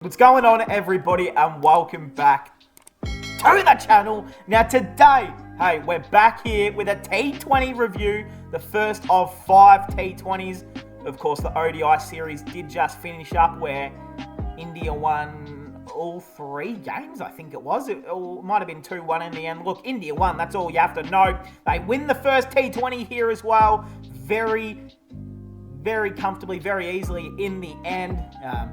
What's going on, everybody, and welcome back to the channel. Now today, hey, we're back here with a T20 review, the first of 5 T20s. Of course, the ODI series did just finish up where India won all 3 games, I think it was. It might have been 2-1 in the end. Look, India won, that's all you have to know. They win the first T20 here as well. Very comfortably, very easily in the end.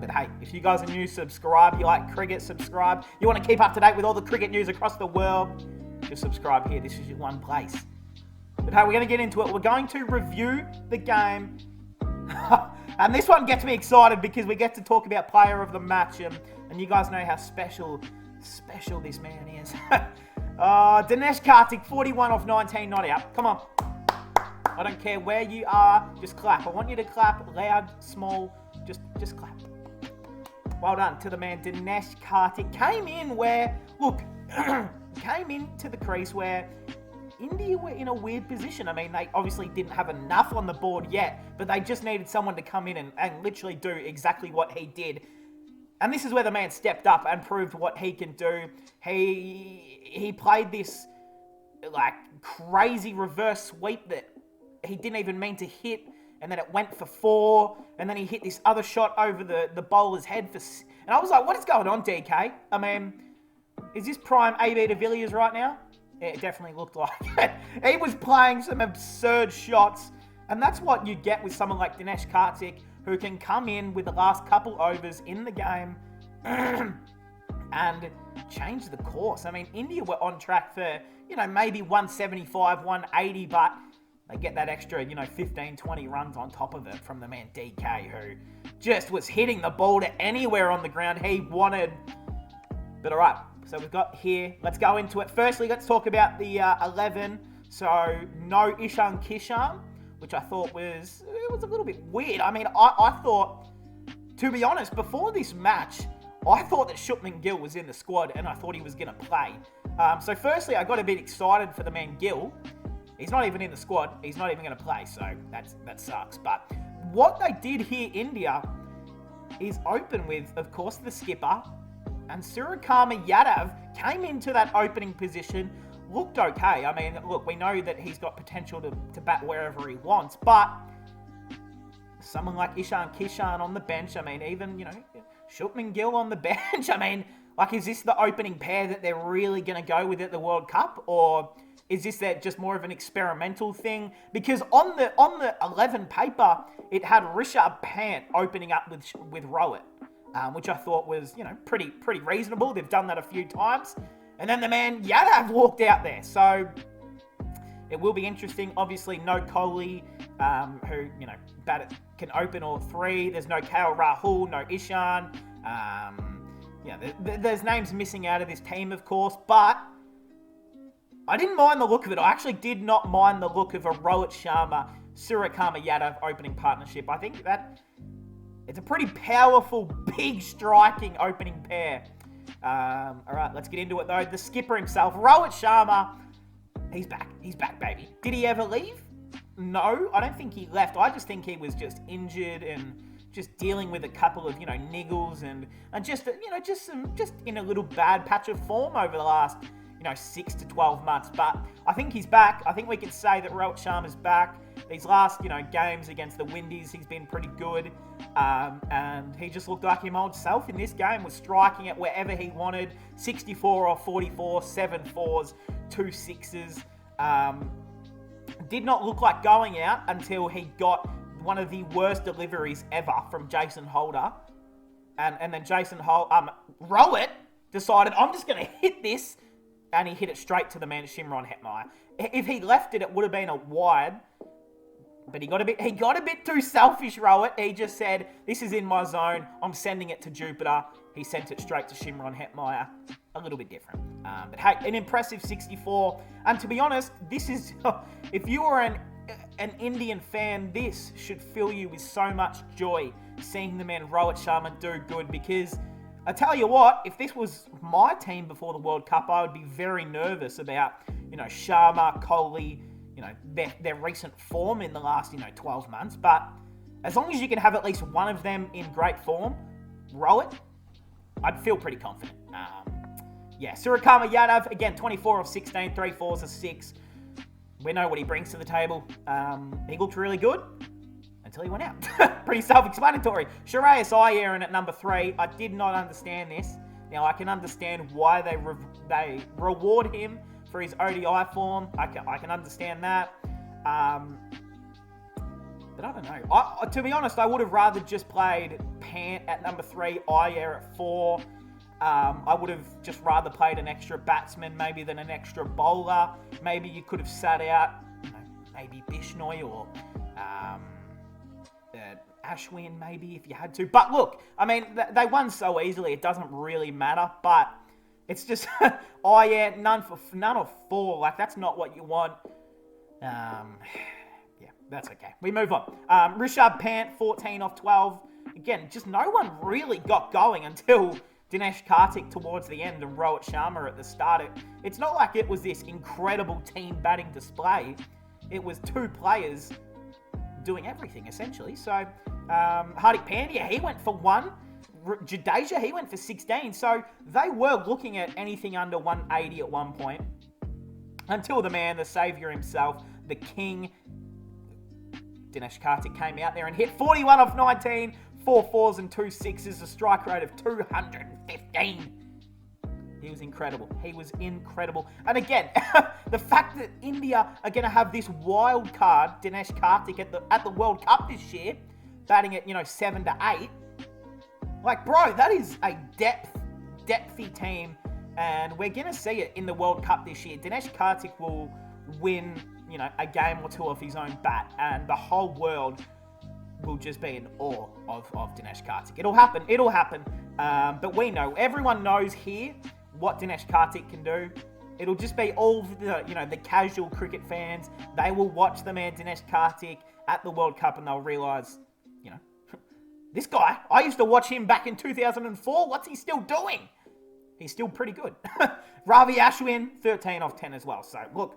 But hey, if you guys are new, subscribe. You like cricket, subscribe. You want to keep up to date with all the cricket news across the world, just subscribe here. This is your one place. But hey, we're going to get into it. We're going to review the game. And this one gets me excited because we get to talk about player of the match. And you guys know how special this man is. Dinesh Karthik, 41 off 19, not out. Come on. I don't care where you are, just clap. I want you to clap, loud, small, just clap. Well done to the man, Dinesh Karthik. Came in where, look, came into the crease where India were in a weird position. I mean, they obviously didn't have enough on the board yet, but they just needed someone to come in and literally do exactly what he did. And this is where the man stepped up and proved what he can do. He played this, like, crazy reverse sweep that he didn't even mean to hit, and then it went for 4, and then he hit this other shot over the bowler's head for... And I was like, what is going on, DK? I mean, is this prime AB de Villiers right now? It definitely looked like it. He was playing some absurd shots, and that's what you get with someone like Dinesh Karthik, who can come in with the last couple overs in the game and change the course. I mean, India were on track for, maybe 175, 180, but... they get that extra, 15, 20 runs on top of it from the man DK, who just was hitting the ball to anywhere on the ground he wanted. But all right, so we've got here. Let's go into it. Firstly, let's talk about the 11. So no Ishan Kishan, which I thought was a little bit weird. I mean, I thought, to be honest, before this match, I thought that Shubman Gill was in the squad and I thought he was going to play. So firstly, I got a bit excited for the man Gill. He's not even in the squad. He's not even going to play, so that sucks. But what they did here, India, is open with, of course, the skipper. And Suryakumar Yadav came into that opening position, looked okay. I mean, look, we know that he's got potential to bat wherever he wants. But someone like Ishan Kishan on the bench, I mean, even, Shubman Gill on the bench. I mean, like, is this the opening pair that they're really going to go with at the World Cup? Or... is this just more of an experimental thing? Because on the 11 paper, it had Rishabh Pant opening up with Rohit, which I thought was, pretty reasonable. They've done that a few times. And then the man Yadav walked out there. So it will be interesting. Obviously, no Kohli, who, can open all 3. There's no KL Rahul, no Ishan. There's names missing out of this team, of course, but... I didn't mind the look of it. I actually did not mind the look of a Rohit Sharma, Suryakumar Yadav opening partnership. I think that it's a pretty powerful, big striking opening pair. All right, let's get into it though. The skipper himself, Rohit Sharma, he's back. He's back, baby. Did he ever leave? No, I don't think he left. I just think he was just injured and just dealing with a couple of, niggles and just in a little bad patch of form over the last... 6 to 12 months, but I think he's back. I think we can say that Rohit Sharma's back. These last, games against the Windies, he's been pretty good, and he just looked like his old self in this game, was striking it wherever he wanted, 64 or 44, 7 4s, 2 6s. Did not look like going out until he got one of the worst deliveries ever from Jason Holder, and then Rohit decided, I'm just going to hit this, and he hit it straight to the man, Shimron Hetmeyer. If he left it, it would have been a wide. But he got a bit too selfish, Rohit. He just said, this is in my zone. I'm sending it to Jupiter. He sent it straight to Shimron Hetmeyer. A little bit different. But hey, an impressive 64. And to be honest, this is... if you are an Indian fan, this should fill you with so much joy seeing the man Rohit Sharma do good, because... I tell you what, if this was my team before the World Cup, I would be very nervous about, Sharma, Kohli, their recent form in the last, 12 months. But as long as you can have at least one of them in great form, Rohit, I'd feel pretty confident. Yeah, Suryakumar Yadav, again, 24 of 16, 3 fours, a 6. We know what he brings to the table. He looked really good until he went out. Pretty self-explanatory. Shreyas Iyer at number 3. I did not understand this. Now, I can understand why they reward him for his ODI form. I can understand that. But I don't know. To be honest, I would have rather just played Pant at number 3, Iyer at 4. I would have just rather played an extra batsman maybe than an extra bowler. Maybe you could have sat out, maybe Bishnoi or Ashwin maybe if you had to. But look, I mean, they won so easily, it doesn't really matter. But it's just, none of 4. Like, that's not what you want. Yeah, that's okay. We move on. Rishabh Pant, 14 off 12. Again, just no one really got going until Dinesh Karthik towards the end and Rohit Sharma at the start. It's not like it was this incredible team batting display. It was 2 players doing everything, essentially. So, Hardik Pandya, he went for 1. Jadeja, he went for 16. So, they were looking at anything under 180 at one point. Until the man, the saviour himself, the king, Dinesh Karthik, came out there and hit 41 off 19. 4 fours and 2 6s, a strike rate of 215. He was incredible. And again, the fact that India are going to have this wild card, Dinesh Karthik, at the World Cup this year, batting at 7 to 8. Like, bro, that is a depthy team, and we're going to see it in the World Cup this year. Dinesh Karthik will win, a game or 2 off his own bat, and the whole world will just be in awe of Dinesh Karthik. It'll happen. But we know, everyone knows here what Dinesh Karthik can do. It'll just be all the casual cricket fans. They will watch the man Dinesh Karthik at the World Cup and they'll realise, this guy, I used to watch him back in 2004. What's he still doing? He's still pretty good. Ravi Ashwin, 13 off 10 as well. So, look,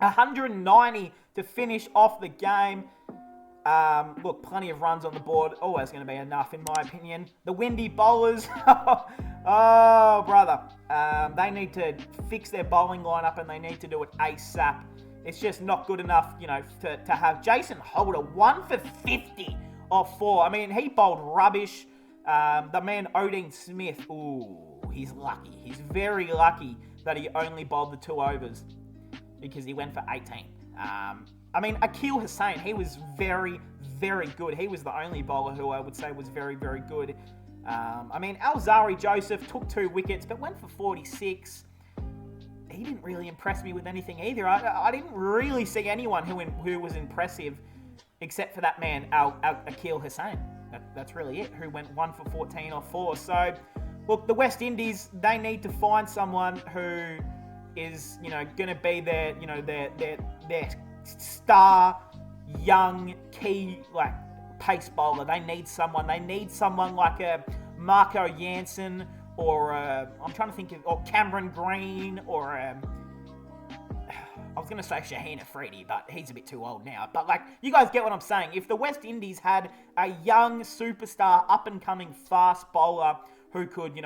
190 to finish off the game. Look, plenty of runs on the board. Always going to be enough, in my opinion. The windy bowlers. Oh, brother. They need to fix their bowling lineup and they need to do it ASAP. It's just not good enough, to have Jason Holder 1 for 50 off 4. I mean, he bowled rubbish. The man Odin Smith, ooh, he's lucky. He's very lucky that he only bowled the 2 overs because he went for 18. I mean, Akil Hussain, he was very, very good. He was the only bowler who I would say was very, very good. I mean, Alzari Joseph took 2 wickets, but went for 46. He didn't really impress me with anything either. I didn't really see anyone who was impressive, except for that man, Akil Hussain. That's really it, who went 1 for 14 off 4. So, look, the West Indies, they need to find someone who is, going to be their star, young, key, pace bowler. They need someone like a Marco Jansen or I'm trying to think of, or Cameron Green or I was going to say Shaheen Afridi, but he's a bit too old now. But you guys get what I'm saying. If the West Indies had a young superstar, up and coming fast bowler who could,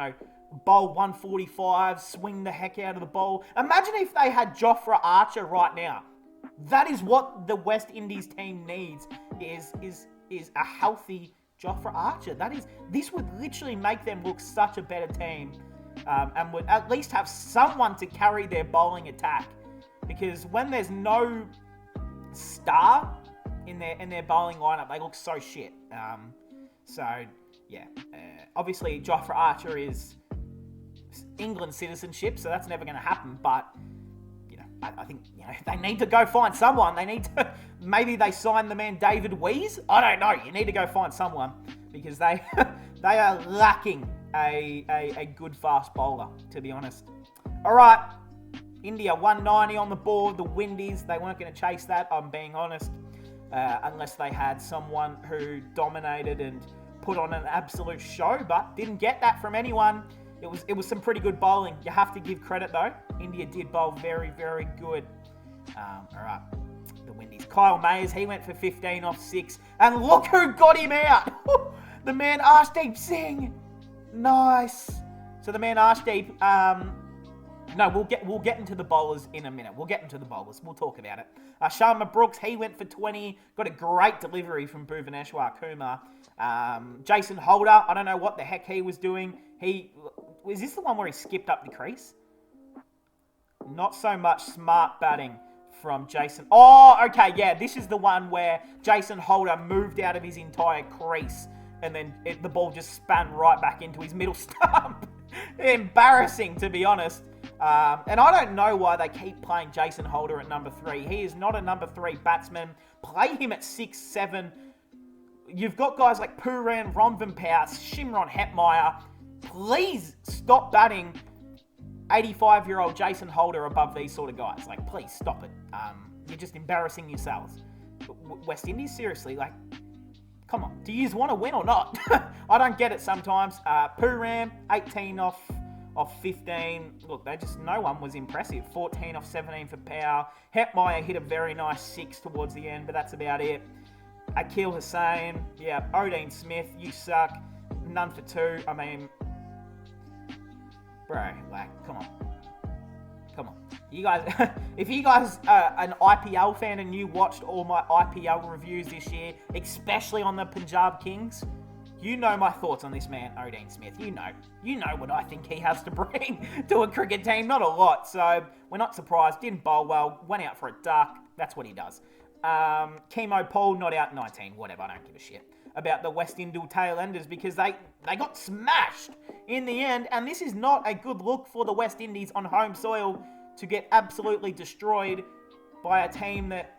bowl 145, swing the heck out of the bowl. Imagine if they had Jofra Archer right now. That is what the West Indies team needs, is a healthy Jofra Archer. This would literally make them look such a better team, and would at least have someone to carry their bowling attack. Because when there's no star in their bowling lineup, they look so shit. Obviously Jofra Archer is England citizenship, so that's never going to happen. But I think they need to go find someone. They need to, maybe they sign the man David Wees. I don't know. You need to go find someone because they are lacking a good fast bowler, to be honest. All right, India 190 on the board. The Windies, they weren't going to chase that. I'm being honest, unless they had someone who dominated and put on an absolute show, but didn't get that from anyone. It was some pretty good bowling. You have to give credit, though. India did bowl very, very good. All right, the Windies. Kyle Mayers, he went for 15 off 6. And look who got him out. The man Arshdeep Singh. Nice. So the man Arshdeep, no, we'll get into the bowlers in a minute. We'll get into the bowlers. We'll talk about it. Sharma Brooks, he went for 20. Got a great delivery from Bhuvaneshwar Kumar. Jason Holder, I don't know what the heck he was doing. Was this the one where he skipped up the crease? Not so much smart batting from Jason. Oh, okay, yeah. This is the one where Jason Holder moved out of his entire crease and then the ball just span right back into his middle stump. Embarrassing, to be honest. And I don't know why they keep playing Jason Holder at number 3. He is not a number 3 batsman. Play him at 6, 7. You've got guys like Puran, Ronvenpaus, Shimron Hetmeyer. Please stop batting 85-year-old Jason Holder above these sort of guys. Like, please stop it. You're just embarrassing yourselves. West Indies, seriously, like, come on. Do you want to win or not? I don't get it sometimes. Puran, 18 off 15. Look, no one was impressive. 14 off 17 for power. Hetmeyer hit a very nice 6 towards the end, but that's about it. Akil Hussain, yeah. Odin Smith, you suck. None for 2. I mean, bro, like, come on. You guys, if you guys are an IPL fan and you watched all my IPL reviews this year, especially on the Punjab Kings, you know my thoughts on this man, Odin Smith. You know what I think he has to bring to a cricket team. Not a lot, so we're not surprised. Didn't bowl well, went out for a duck. That's what he does. Chemo Paul, not out 19. Whatever, I don't give a shit about the West Indies tail-enders because they got smashed in the end, and this is not a good look for the West Indies on home soil to get absolutely destroyed by a team that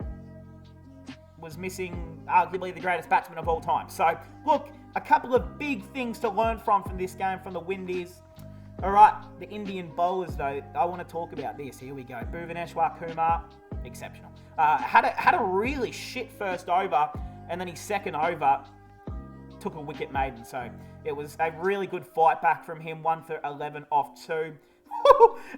was missing arguably the greatest batsman of all time. So, look, a couple of big things to learn from this game from the Windies. All right, the Indian bowlers, though, I want to talk about this. Here we go. Bhuvaneshwar Kumar, exceptional. Had a really shit first over, and then his second over took a wicket maiden. So it was a really good fight back from him. 1 for 11 off 2.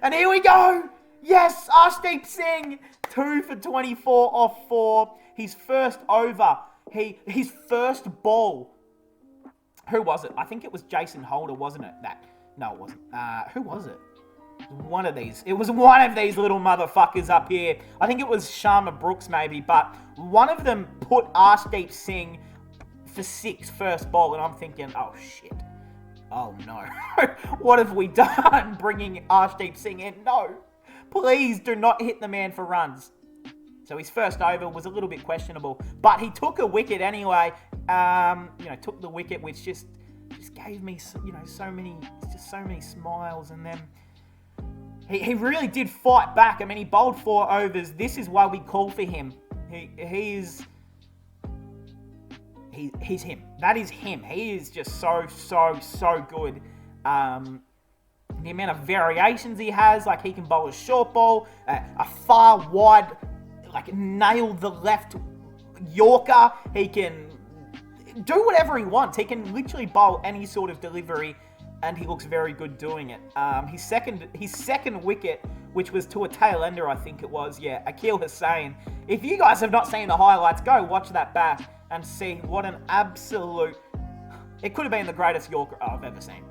And here we go. Yes, Arshdeep Singh, 2 for 24 off 4. His first over, his first ball. Who was it? I think it was Jason Holder, wasn't it? No, it wasn't. Who was it? One of these. It was one of these little motherfuckers up here. I think it was Sharma Brooks maybe, but one of them put Arshdeep Singh for 6 first ball, and I'm thinking, oh shit. Oh no. What have we done bringing Arshdeep Singh in? No. Please do not hit the man for runs. So his first over was a little bit questionable, but he took a wicket anyway. Took the wicket, which just gave me, so many smiles. And then he really did fight back. I mean, he bowled 4 overs. This is why we call for him. He's him. That is him. He is just so good. The amount of variations he has, like he can bowl a short ball, a far wide, like nail the left Yorker. He can do whatever he wants. He can literally bowl any sort of delivery, and he looks very good doing it. His second wicket, which was to a tail ender, I think it was. Yeah, Akil Hussain. If you guys have not seen the highlights, go watch that back and see what an absolute. It could have been the greatest Yorker I've ever seen.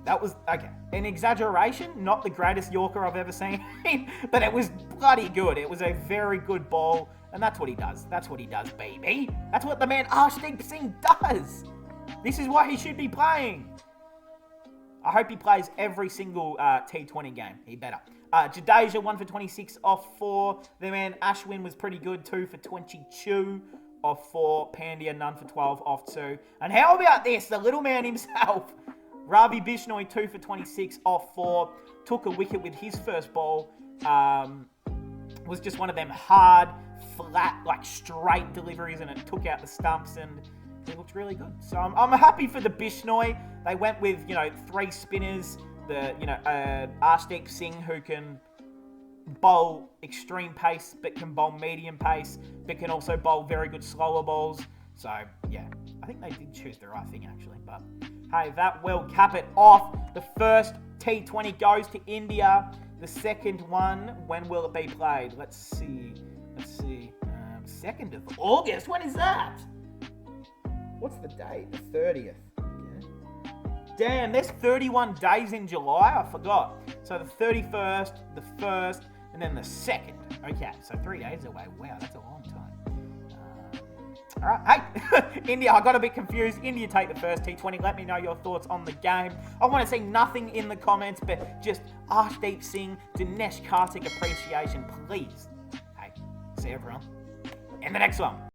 That was, an exaggeration, not the greatest Yorker I've ever seen, but it was bloody good. It was a very good ball, and that's what he does. That's what he does, baby. That's what the man Arshdeep Singh does. This is why he should be playing. I hope he plays every single T20 game. He better. Jadeja, 1 for 26 off 4. The man Ashwin was pretty good, 2 for 22 off 4. Pandya, none for 12 off 2. And how about this? The little man himself, Ravi Bishnoi, 2 for 26 off 4. Took a wicket with his first ball. Was just one of them hard, flat, straight deliveries, and it took out the stumps, and he looked really good. So I'm happy for the Bishnoi. They went with, 3 spinners. The, Arshdeep Singh, who can bowl extreme pace, but can bowl medium pace, but can also bowl very good slower balls. So, yeah, I think they did choose the right thing, actually, but hey, that will cap it off. The first T20 goes to India. The second one, when will it be played? Let's see. 2nd of August. When is that? What's the date? The 30th. Okay. Damn, there's 31 days in July? I forgot. So the 31st, the 1st, and then the 2nd. Okay, so 3 days away. Wow, that's a long time. All right, hey, India, I got a bit confused. India take the first T20. Let me know your thoughts on the game. I want to see nothing in the comments, but just Arshdeep Singh, Dinesh Karthik appreciation, please. Hey, see everyone in the next one.